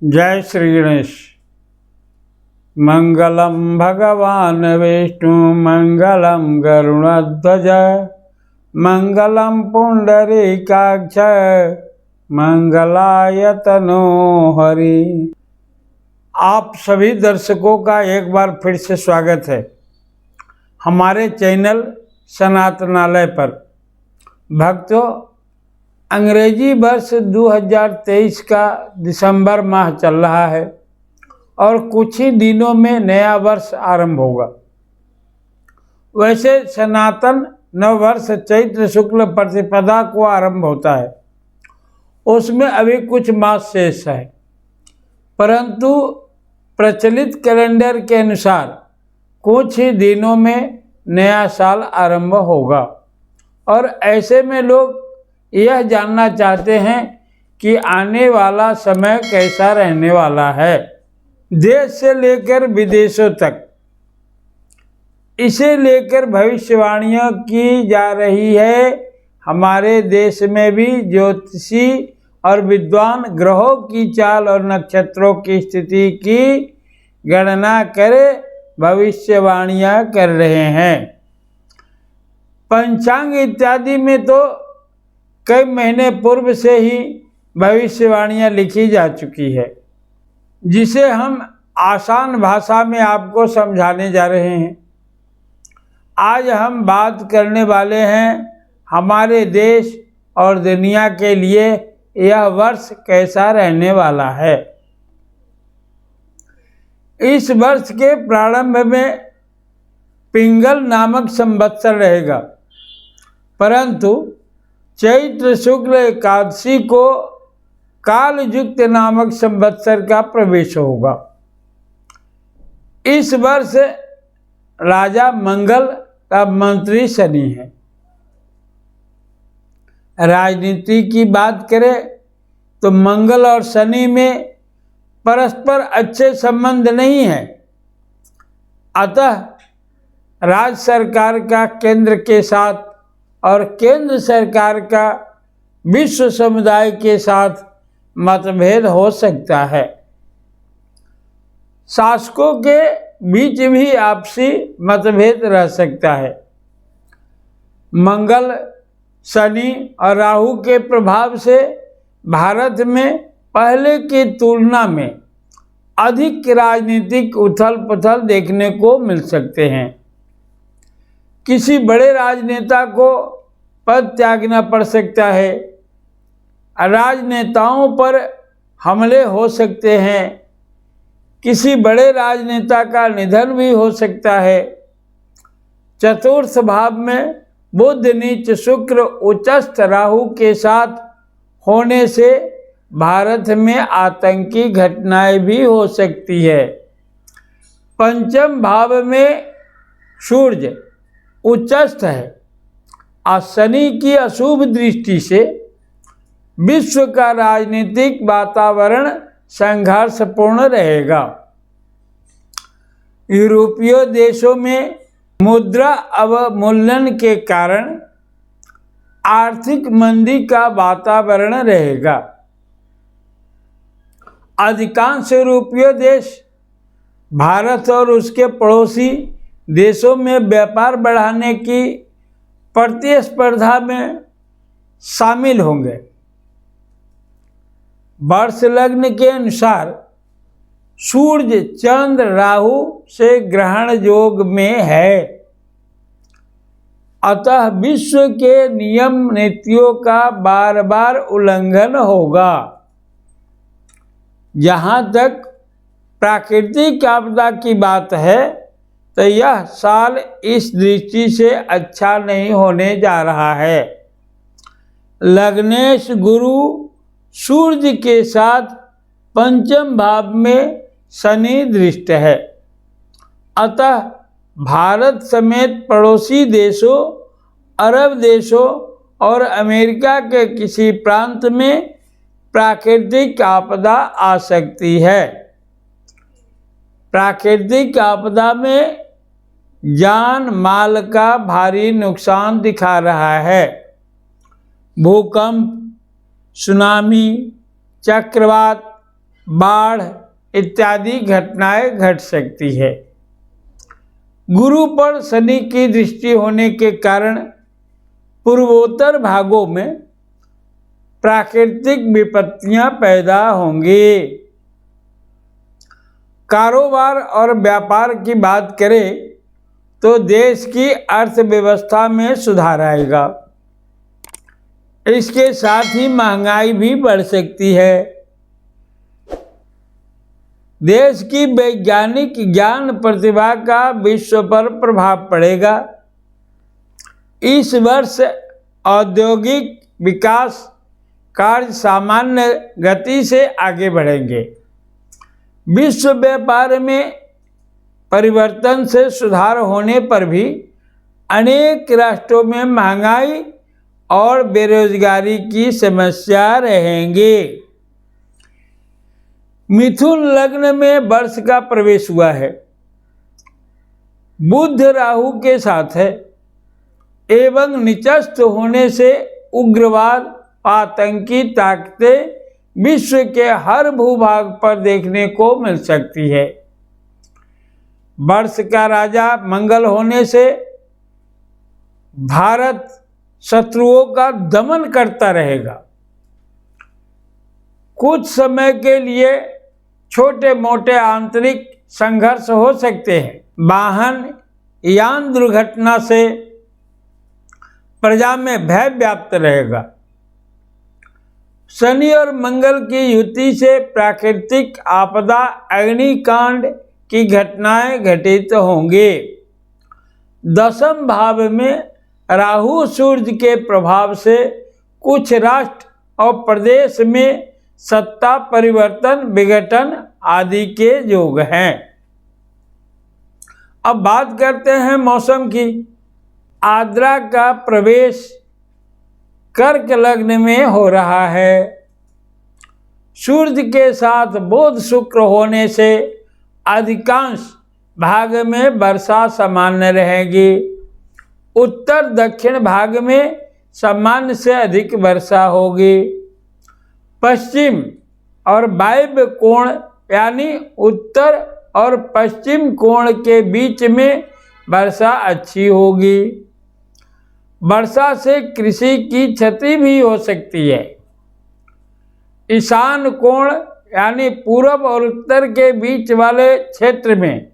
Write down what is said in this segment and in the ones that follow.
जय श्री गणेश। मंगलम भगवान विष्णु मंगलम गरुड़ध्वज मंगलम पुंडरीकाक्ष मंगलाय तनो हरि। आप सभी दर्शकों का एक बार फिर से स्वागत है हमारे चैनल सनातनालय पर। भक्तों, अंग्रेजी वर्ष 2023 का दिसंबर माह चल रहा है और कुछ ही दिनों में नया वर्ष आरंभ होगा। वैसे सनातन नव वर्ष चैत्र शुक्ल प्रतिपदा को आरंभ होता है, उसमें अभी कुछ मास शेष है, परंतु प्रचलित कैलेंडर के अनुसार कुछ ही दिनों में नया साल आरंभ होगा। और ऐसे में लोग यह जानना चाहते हैं कि आने वाला समय कैसा रहने वाला है, देश से लेकर विदेशों तक। इसे लेकर भविष्यवाणियां की जा रही है। हमारे देश में भी ज्योतिषी और विद्वान ग्रहों की चाल और नक्षत्रों की स्थिति की गणना करे भविष्यवाणियां कर रहे हैं। पंचांग इत्यादि में तो कई महीने पूर्व से ही भविष्यवाणियां लिखी जा चुकी है, जिसे हम आसान भाषा में आपको समझाने जा रहे हैं। आज हम बात करने वाले हैं हमारे देश और दुनिया के लिए यह वर्ष कैसा रहने वाला है। इस वर्ष के प्रारंभ में पिंगल नामक संवत्सर रहेगा, परंतु चैत्र शुक्ल एकादशी को कालयुक्त नामक संवत्सर का प्रवेश होगा। इस वर्ष राजा मंगल का मंत्री शनि है। राजनीति की बात करें तो मंगल और शनि में परस्पर अच्छे संबंध नहीं है, अतः राज्य सरकार का केंद्र के साथ और केंद्र सरकार का विश्व समुदाय के साथ मतभेद हो सकता है। शासकों के बीच भी आपसी मतभेद रह सकता है। मंगल, शनि और राहु के प्रभाव से भारत में पहले की तुलना में अधिक राजनीतिक उथल पुथल देखने को मिल सकते हैं। किसी बड़े राजनेता को पद त्यागना पड़ सकता है, राजनेताओं पर हमले हो सकते हैं, किसी बड़े राजनेता का निधन भी हो सकता है। चतुर्थ भाव में बुध नीच शुक्र उच्चस्थ राहु के साथ होने से भारत में आतंकी घटनाएं भी हो सकती है। पंचम भाव में सूर्य उच्चस्थ है और शनि की अशुभ दृष्टि से विश्व का राजनीतिक वातावरण संघर्षपूर्ण रहेगा। यूरोपीय देशों में मुद्रा अवमूल्यन के कारण आर्थिक मंदी का वातावरण रहेगा। अधिकांश यूरोपीय देश भारत और उसके पड़ोसी देशों में व्यापार बढ़ाने की प्रतिस्पर्धा में शामिल होंगे। वर्ष लग्न के अनुसार सूर्य चंद्र राहु से ग्रहण योग में है, अतः विश्व के नियम नीतियों का बार बार उल्लंघन होगा। जहाँ तक प्राकृतिक आपदा की बात है तो यह साल इस दृष्टि से अच्छा नहीं होने जा रहा है। लग्नेश गुरु सूर्य के साथ पंचम भाव में शनि दृष्ट है, अतः भारत समेत पड़ोसी देशों, अरब देशों और अमेरिका के किसी प्रांत में प्राकृतिक आपदा आ सकती है। प्राकृतिक आपदा में जान माल का भारी नुकसान दिखा रहा है। भूकंप, सुनामी, चक्रवात, बाढ़ इत्यादि घटनाएं घट सकती है। गुरु पर शनि की दृष्टि होने के कारण पूर्वोत्तर भागों में प्राकृतिक विपत्तियां पैदा होंगी। कारोबार और व्यापार की बात करें तो देश की अर्थव्यवस्था में सुधार आएगा। इसके साथ ही महंगाई भी बढ़ सकती है। देश की वैज्ञानिक ज्ञान प्रतिभा का विश्व पर प्रभाव पड़ेगा। इस वर्ष औद्योगिक विकास कार्य सामान्य गति से आगे बढ़ेंगे। विश्व व्यापार में परिवर्तन से सुधार होने पर भी अनेक राष्ट्रों में महंगाई और बेरोजगारी की समस्या रहेंगी। मिथुन लग्न में वर्ष का प्रवेश हुआ है। बुध राहु के साथ है एवं निचस्त होने से उग्रवाद आतंकी ताकतें विश्व के हर भूभाग पर देखने को मिल सकती है। वर्ष का राजा मंगल होने से भारत शत्रुओं का दमन करता रहेगा। कुछ समय के लिए छोटे मोटे आंतरिक संघर्ष हो सकते हैं। वाहन यान दुर्घटना से प्रजा में भय व्याप्त रहेगा। शनि और मंगल की युति से प्राकृतिक आपदा अग्निकांड की घटनाएं घटित होंगी। दशम भाव में राहु सूर्य के प्रभाव से कुछ राष्ट्र और प्रदेश में सत्ता परिवर्तन विघटन आदि के योग हैं। अब बात करते हैं मौसम की। आद्रा का प्रवेश कर्क लग्न में हो रहा है। सूर्य के साथ बुध शुक्र होने से अधिकांश भाग में वर्षा सामान्य रहेगी। उत्तर दक्षिण भाग में सामान्य से अधिक वर्षा होगी। पश्चिम और वायव्य कोण यानी उत्तर और पश्चिम कोण के बीच में वर्षा अच्छी होगी। वर्षा से कृषि की क्षति भी हो सकती है। ईशान कोण यानी पूरब और उत्तर के बीच वाले क्षेत्र में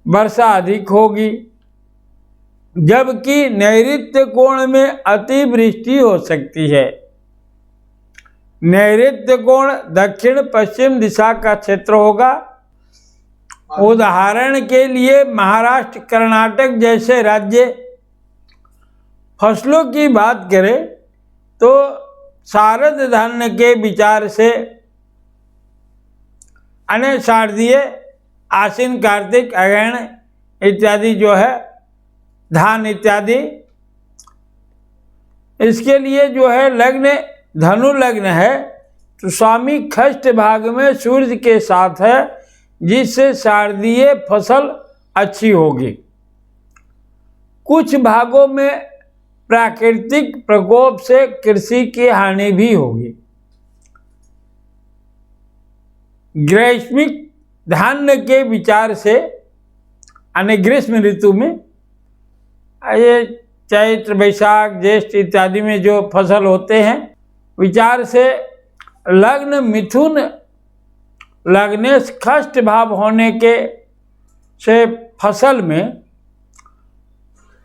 वर्षा अधिक होगी, जबकि नैऋत्य कोण में अतिवृष्टि हो सकती है। नैऋत्य कोण दक्षिण पश्चिम दिशा का क्षेत्र होगा। उदाहरण के लिए महाराष्ट्र कर्नाटक जैसे राज्य। फसलों की बात करें तो शारद धान्य के विचार से अन्य शारदीय आश्विन कार्तिक अगहन इत्यादि जो है धान इत्यादि, इसके लिए जो है लग्न धनु लग्न है तो स्वामी खष्ट भाग में सूर्य के साथ है, जिससे शारदीय फसल अच्छी होगी। कुछ भागों में प्राकृतिक प्रकोप से कृषि की हानि भी होगी। ग्रीष्मिक धान्य के विचार से यानी ग्रीष्म ऋतु में ये चैत्र बैसाख ज्येष्ठ इत्यादि में जो फसल होते हैं, विचार से लग्न मिथुन लगने खष्ट भाव होने के से फसल में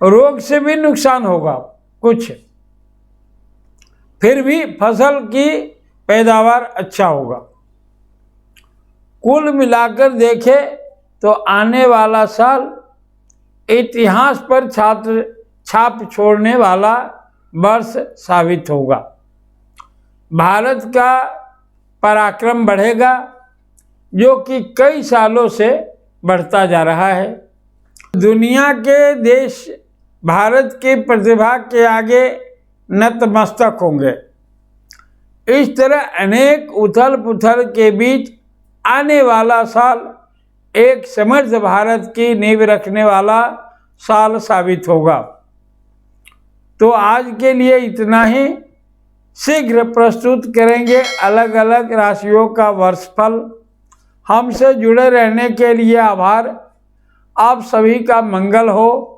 रोग से भी नुकसान होगा कुछ, फिर भी फसल की पैदावार अच्छा होगा। कुल मिलाकर देखें तो आने वाला साल इतिहास पर छाप छोड़ने वाला वर्ष साबित होगा। भारत का पराक्रम बढ़ेगा, जो कि कई सालों से बढ़ता जा रहा है। दुनिया के देश भारत की प्रतिभा के आगे नतमस्तक होंगे। इस तरह अनेक उथल पुथल के बीच आने वाला साल एक समृद्ध भारत की नींव रखने वाला साल साबित होगा। तो आज के लिए इतना ही। शीघ्र प्रस्तुत करेंगे अलग अलग राशियों का वर्षफल। हमसे जुड़े रहने के लिए आभार। आप सभी का मंगल हो।